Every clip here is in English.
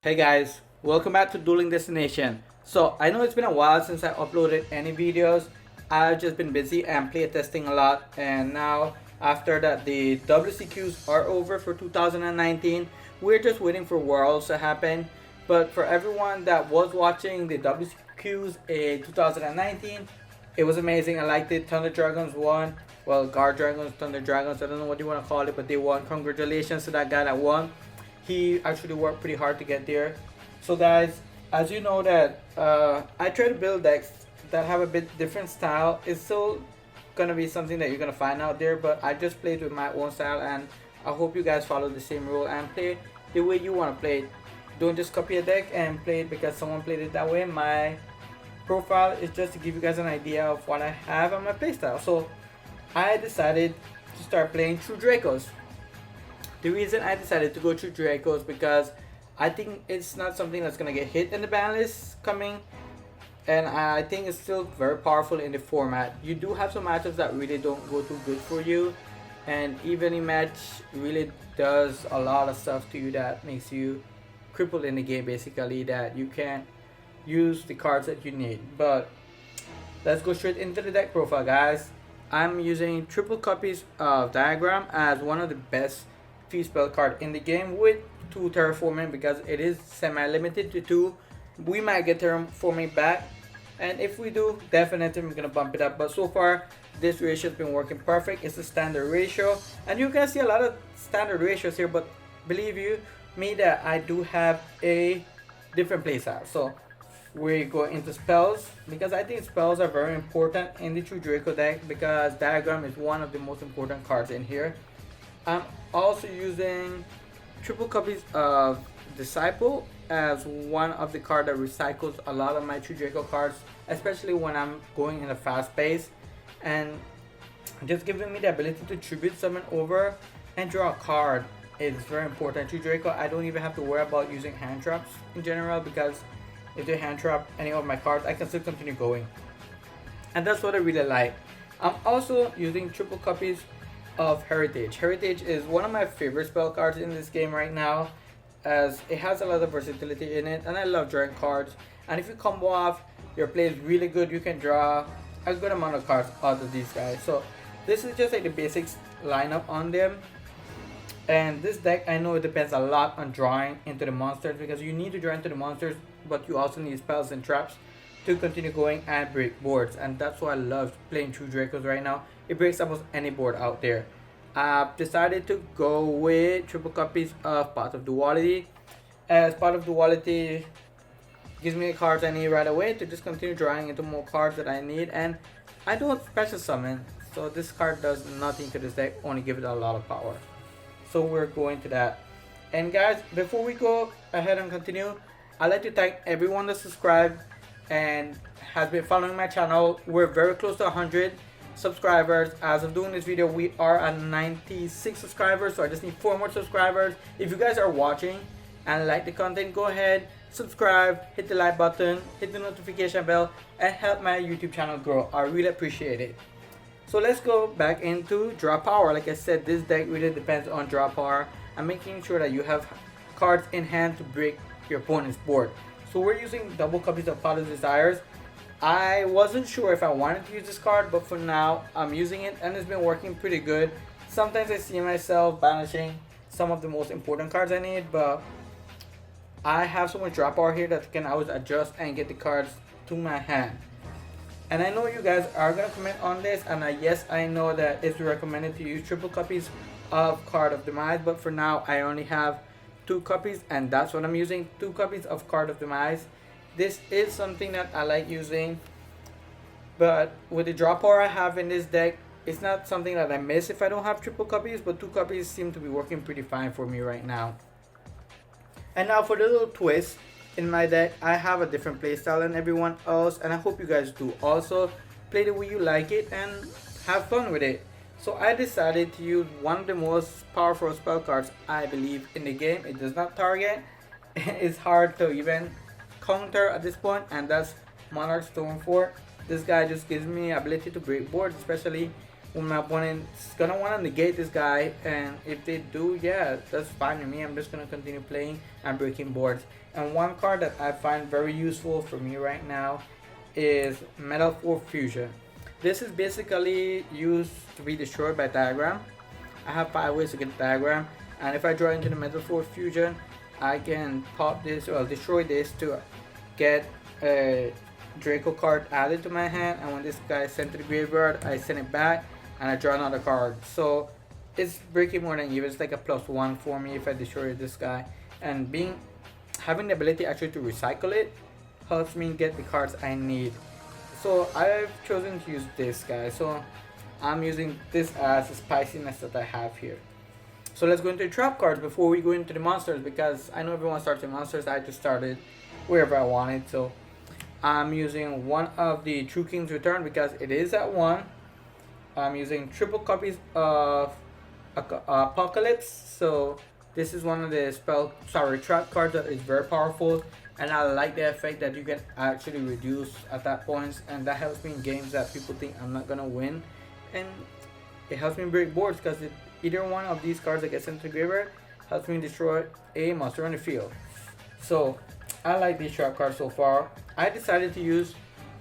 Hey guys, welcome back to Dueling Destination. So I know it's been a while since I uploaded any videos. I've just been busy and play testing a lot, and now after that the WCQs are over for 2019. We're just waiting for Worlds to happen. But for everyone that was watching the WCQs in 2019, it was amazing. I liked it. Thunder Dragons won. Well, Guard Dragons, Thunder Dragons, I don't know what you want to call it, but they won. Congratulations to that guy that won. He actually worked pretty hard to get there. So guys, as you know that I try to build decks that have a bit different style. It's still gonna be something that you're gonna find out there, but I just played with my own style, and I hope you guys follow the same rule and play the way you want to play it. Don't just copy a deck and play it because someone played it that way. My profile is just to give you guys an idea of what I have on my playstyle. So I decided to start playing through Dracos. The reason I decided to go through Draco is because I think it's not something that's gonna get hit in the ban list coming, and I think it's still very powerful in the format. You do have some matchups that really don't go too good for you, and even a match really does a lot of stuff to you that makes you crippled in the game, basically, that you can't use the cards that you need. But let's go straight into the deck profile, guys. I'm using triple copies of Diagram as one of the best free spell card in the game with 2 terraforming because it is semi-limited to 2. We might get terraforming back, and if we do, definitely I'm gonna bump it up. But so far, this ratio has been working perfect. It's a standard ratio, and you can see a lot of standard ratios here, but believe you me that I do have a different playstyle. So we go into spells because I think spells are very important in the True Draco deck because Diagram is one of the most important cards in here. I'm also using triple copies of Disciple as one of the cards that recycles a lot of my True Draco cards, especially when I'm going in a fast pace, and just giving me the ability to tribute summon over and draw a card is very important. True Draco, I don't even have to worry about using hand traps in general because if they hand trap any of my cards, I can still continue going, and that's what I really like. I'm also using triple copies of Heritage. Heritage is one of my favorite spell cards in this game right now, as it has a lot of versatility in it, and I love drawing cards. And if you combo off, your play is really good. You can draw a good amount of cards out of these guys. So this is just like the basics lineup on them. And this deck, I know it depends a lot on drawing into the monsters because you need to draw into the monsters, but you also need spells and traps to continue going and break boards. And that's why I love playing True Dracos right now. It breaks almost any board out there. I've decided to go with triple copies of Pot of Duality, as Pot of Duality gives me the cards I need right away to just continue drawing into more cards that I need, and I don't special summon, so this card does nothing to this deck, only give it a lot of power. So we're going to that. And guys, before we go ahead and continue, I'd like to thank everyone that subscribed and has been following my channel. We're very close to 100 subscribers. As of doing this video, we are at 96 subscribers, so I just need 4 more subscribers. If you guys are watching and like the content, go ahead, subscribe, hit the like button, hit the notification bell, and help my YouTube channel grow. I really appreciate it. So let's go back into draw power. Like I said, this deck really depends on draw power and making sure that you have cards in hand to break your opponent's board. So we're using double copies of Pot of Desires. I wasn't sure if I wanted to use this card, but for now I'm using it and it's been working pretty good. Sometimes I see myself banishing some of the most important cards I need, but I have so much draw power here that I can always adjust and get the cards to my hand. And I know you guys are going to comment on this, and yes, I know that it's recommended to use triple copies of Card of Demise, but for now I only have 2 copies, and that's what I'm using, 2 copies of Card of Demise. This is something that I like using, but with the draw power I have in this deck, it's not something that I miss if I don't have triple copies, but 2 copies seem to be working pretty fine for me right now. And now for the little twist. In my deck, I have a different playstyle than everyone else, and I hope you guys do also. Play the way you like it and have fun with it. So I decided to use one of the most powerful spell cards I believe in the game. It does not target. It's hard to even counter at this point, and that's Monarch Stormfort. This guy just gives me ability to break boards, especially when my opponent's gonna want to negate this guy, and if they do, yeah, that's fine with me. I'm just gonna continue playing and breaking boards. And one card that I find very useful for me right now is Metal 4 Fusion. This is basically used to be destroyed by diagram. I have 5 ways to get diagram, and if I draw into the Metal 4 Fusion, I can pop this or destroy this to get a Draco card added to my hand, and when this guy is sent to the graveyard, I send it back and I draw another card. So it's breaking more than even. It's like a +1 for me if I destroy this guy, and having the ability actually to recycle it helps me get the cards I need. So I've chosen to use this guy. So I'm using this as the spiciness that I have here. So let's go into the trap cards before we go into the monsters, because I know everyone starts with monsters. I just started wherever I wanted. So I'm using one of the True King's Return because it is at 1. I'm using triple copies of Apocalypse. So this is one of the trap cards that is very powerful, and I like the effect that you can actually reduce attack points, and that helps me in games that people think I'm not gonna win, and it helps me break boards because either one of these cards that gets into the graveyard helps me destroy a monster on the field. So I like these trap cards so far. I decided to use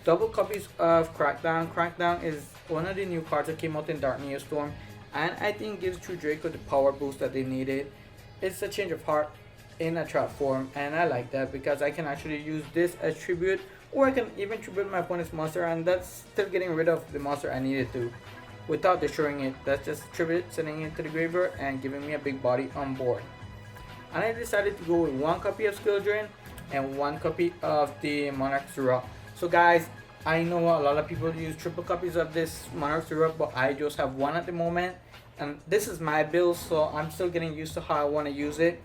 double copies of Crackdown. Crackdown is one of the new cards that came out in Dark Neostorm, and I think gives True Draco the power boost that they needed. It's a change of heart in a trap form, and I like that because I can actually use this as tribute, or I can even tribute my opponent's monster, and that's still getting rid of the monster I needed to without destroying it. That's just tribute, sending it to the graveyard and giving me a big body on board. And I decided to go with 1 copy of Skill Drain and 1 copy of the Monarch Syrup. So guys, I know a lot of people use triple copies of this Monarch Syrup, but I just have 1 at the moment, and this is my build, so I'm still getting used to how I want to use it,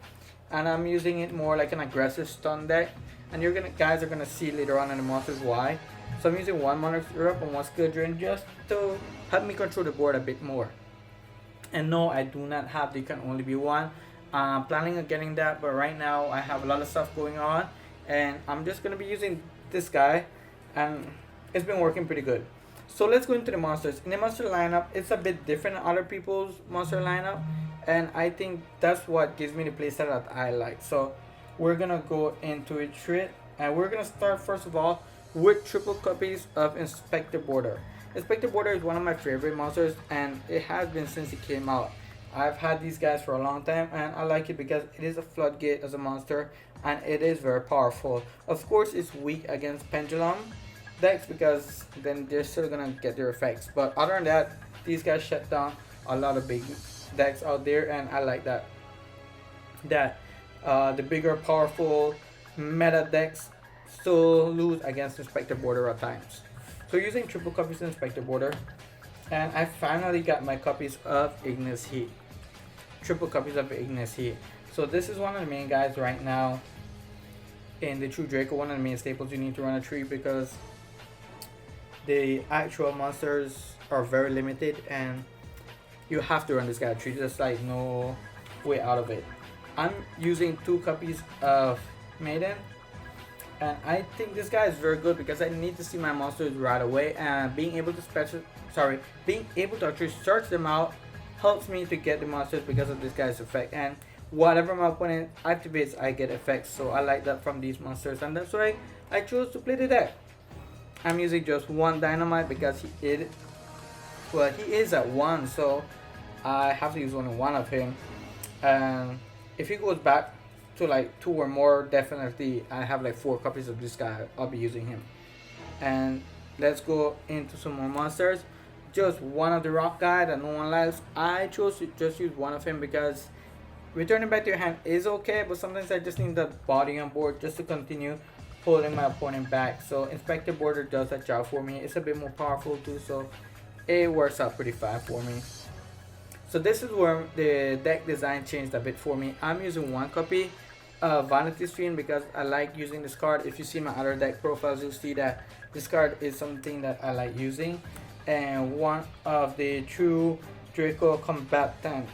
and I'm using it more like an aggressive stun deck, and guys are gonna see later on in the monsters why. So I'm using 1 Monarch Syrup and 1 Skill Drain just to help me control the board a bit more. And no, I do not have the can only be 1. I'm planning on getting that, but right now I have a lot of stuff going on, and I'm just gonna be using this guy, and it's been working pretty good. So let's go into the monsters. In the monster lineup, it's a bit different than other people's monster lineup, and I think that's what gives me the playstyle that I like. So we're gonna go into it straight, and we're gonna start first of all with triple copies of Inspector Border. Inspector Border is one of my favorite monsters, and it has been since it came out. I've had these guys for a long time, and I like it because it is a floodgate as a monster, and it is very powerful. Of course, it's weak against Pendulum decks because then they're still gonna get their effects, but other than that, these guys shut down a lot of big decks out there, and I like that the bigger powerful meta decks still lose against Inspector Border at times. So using triple copies of Inspector Border, and I finally got my copies of Ignis Heat. Triple copies of Ignis Heat. So this is one of the main guys right now in the True Draco, one of the main staples you need to run a tree because the actual monsters are very limited, and you have to run this guy tree. There's like no way out of it. I'm using 2 copies of Maiden, and I think this guy is very good because I need to see my monsters right away, and being able to actually search them out helps me to get the monsters because of this guy's effect, and whatever my opponent activates I get effects. So I like that from these monsters, and that's why I chose to play the deck. I'm using just 1 Dynamite because he is at 1, so I have to use only 1 of him, and if he goes back to like 2 or more, definitely I have like 4 copies of this guy. I'll be using him. And let's go into some more monsters. Just 1 of the rock guy that no one likes. I chose to just use 1 of him because returning back to your hand is okay, but sometimes I just need that body on board just to continue holding my opponent back. So Inspector Border does that job for me. It's a bit more powerful too, so it works out pretty fine for me. So this is where the deck design changed a bit for me. I'm using 1 copy of Vanity Stream because I like using this card. If you see my other deck profiles, you'll see that this card is something that I like using. And 1 of the True Draco Combatant.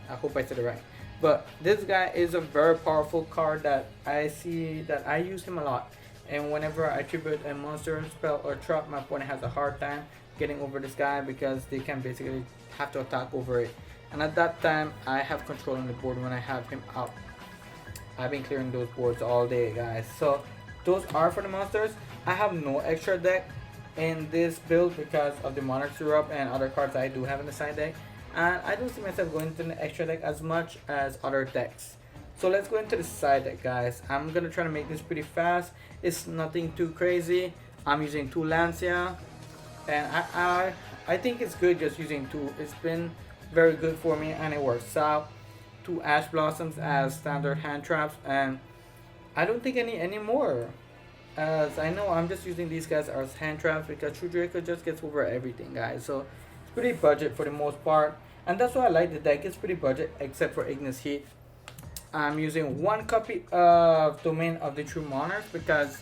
I hope I said it right. But this guy is a very powerful card that I see that I use him a lot. And whenever I tribute a monster, spell, or trap, my opponent has a hard time getting over this guy because they can basically have to attack over it. And at that time, I have control on the board when I have him out. I've been clearing those boards all day, guys. So those are for the monsters. I have no extra deck in this build because of the Monarch Syrup and other cards I do have in the side deck, and I don't see myself going into the extra deck as much as other decks. So let's go into the side deck, guys. I'm gonna try to make this pretty fast. It's nothing too crazy. I'm using 2 Lancia, and I think it's good just using 2. It's been very good for me and it works out. 2 Ash Blossoms as standard hand traps, and I don't think any more. As I know, I'm just using these guys as hand traps because True Draco just gets over everything, guys. So it's pretty budget for the most part, and that's why I like the deck. It's pretty budget except for Ignis Heat. I'm using 1 copy of Domain of the True Monarchs because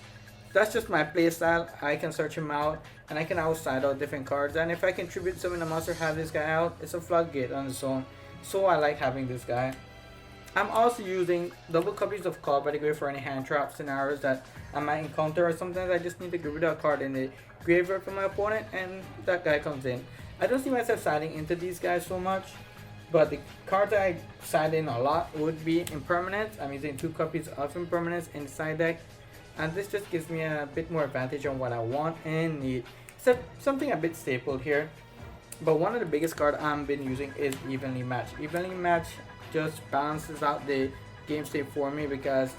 that's just my playstyle. I can search him out and I can outside out different cards, and if I contribute some in a monster, have this guy out, it's a floodgate on its own. So I like having this guy. I'm also using double copies of Call by the Grave for any hand trap scenarios that I might encounter, or sometimes I just need to get rid of a card in the graveyard from my opponent and that guy comes in. I don't see myself siding into these guys so much, but the cards I side in a lot would be Impermanence. I'm using 2 copies of Impermanence in the side deck, and this just gives me a bit more advantage on what I want and need. Except something a bit stapled here, but one of the biggest cards I've been using is Evenly Matched. Evenly Matched just balances out the game state for me because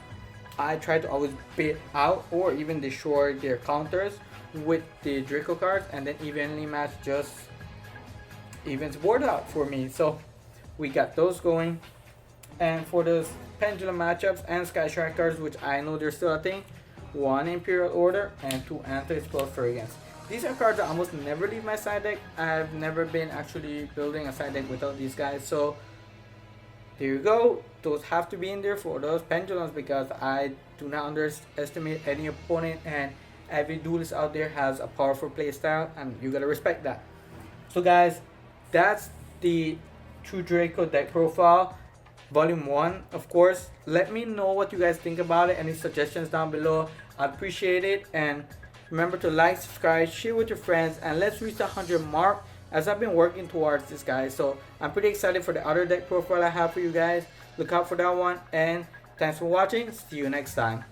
I try to always bait out or even destroy their counters with the Draco cards, and then Evenly Matched just evens board out for me. So we got those going. And for those Pendulum matchups and Sky Strikers, which I know they're still a thing, 1 Imperial Order and 2 Anti-Spell Fragrance. These are cards that almost never leave my side deck. I've never been actually building a side deck without these guys. So there you go. Those have to be in there for those pendulums because I do not underestimate any opponent, and every duelist out there has a powerful playstyle and you gotta respect that. So guys, that's the True Draco deck profile, volume 1. Of course, let me know what you guys think about it. Any suggestions down below, I'd appreciate it. And remember to like, subscribe, share with your friends, and let's reach the 100 mark as I've been working towards this, guys. So I'm pretty excited for the other deck profile I have for you guys. Look out for that one, and thanks for watching. See you next time.